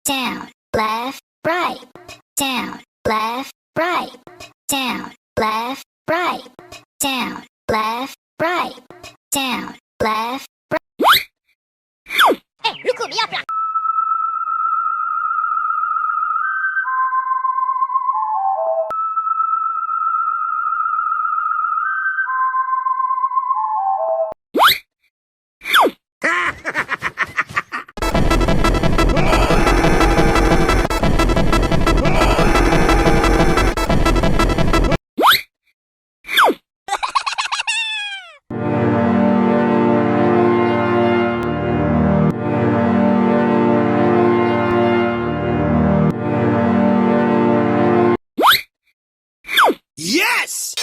down, left, right, down, left, right, down, left, right, down, left, right, down, left, right. Le coup, mis à plat. Yes!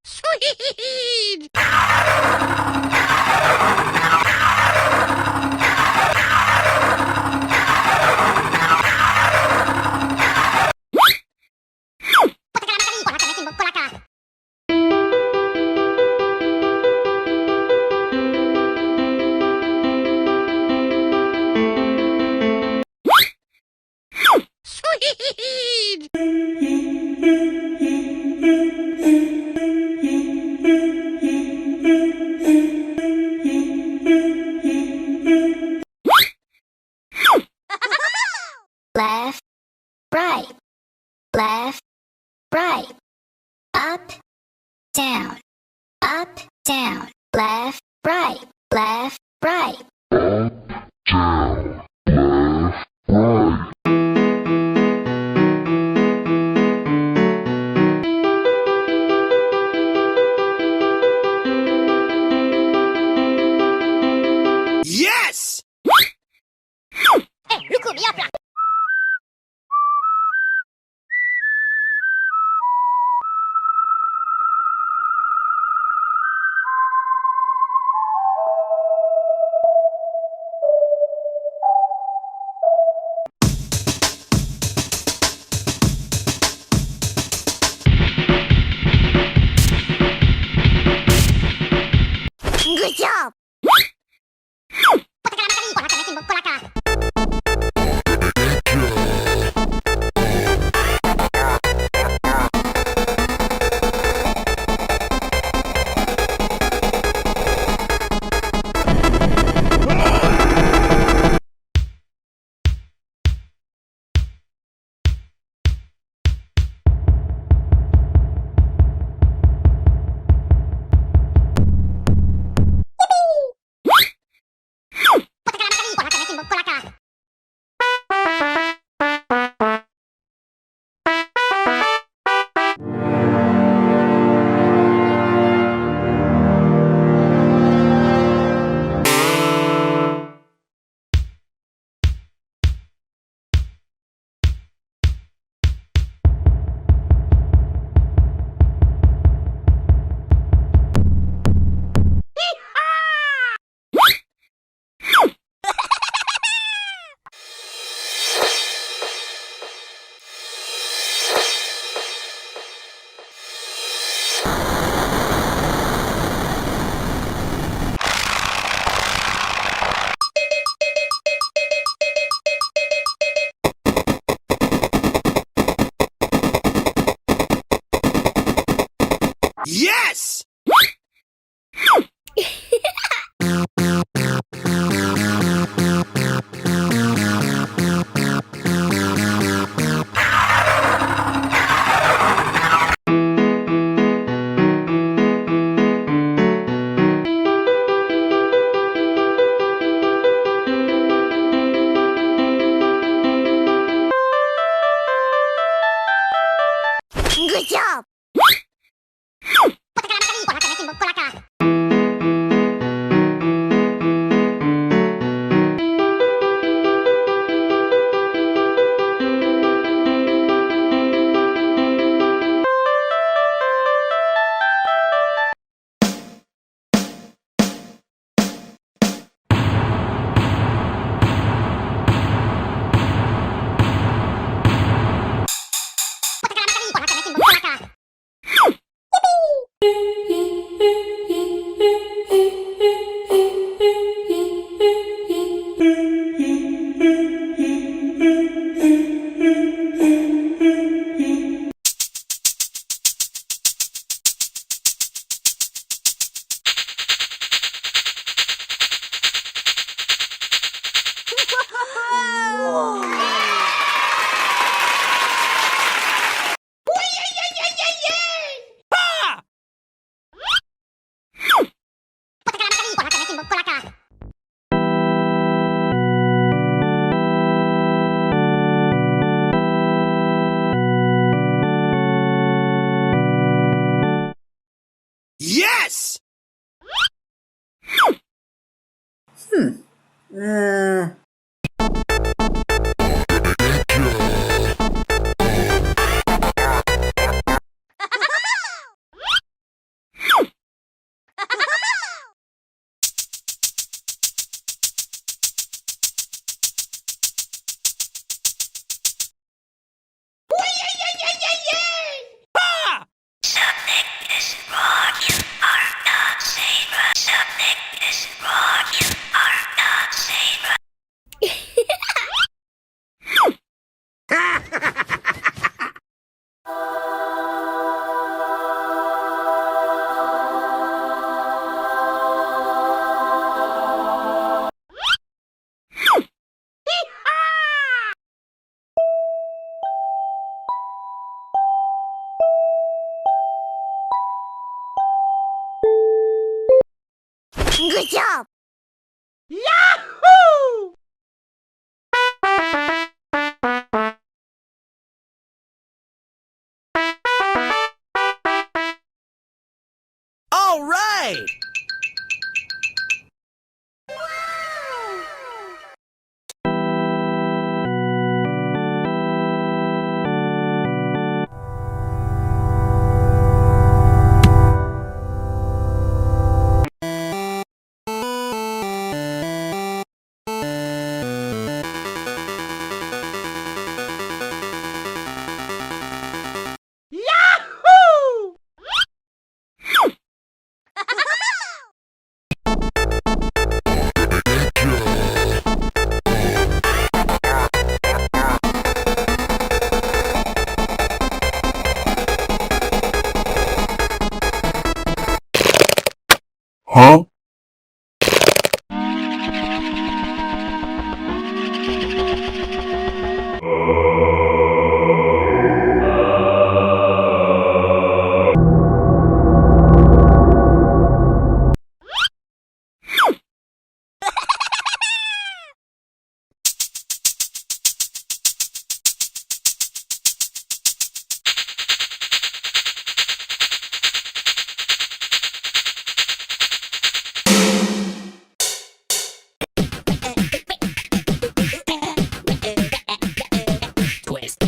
Sweet! Sweet! Left, right, left, right, up, down, left, right, left, right. Down, left, right. Yes! Le coup, mis à plat. Good job! Yes! Good job! Good job! Yahoo! All right! Yahoo! Huh? Twist.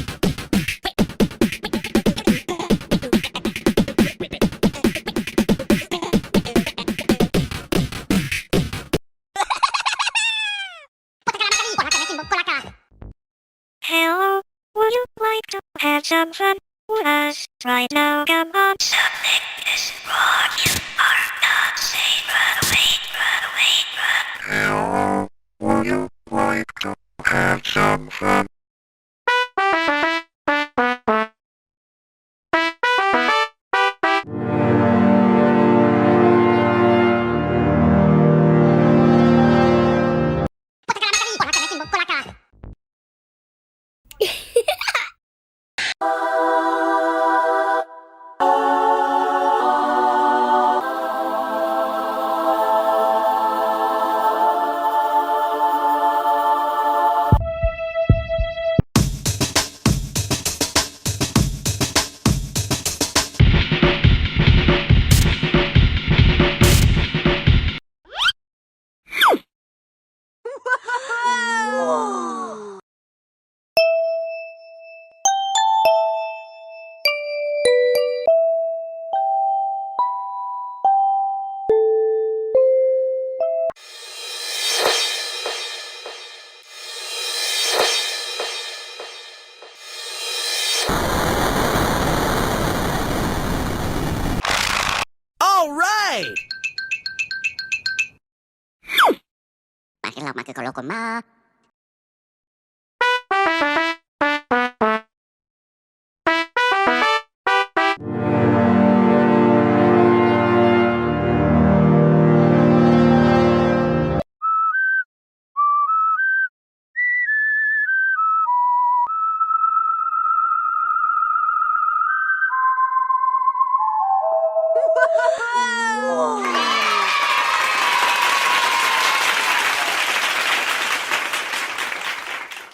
Hello, would you like to have some fun with us right now? Come on. Something is wrong. You are not safe. Run away, run away, run. Hello, would you like to have some fun? All right! มาที่เรามาคือโคโลโกมา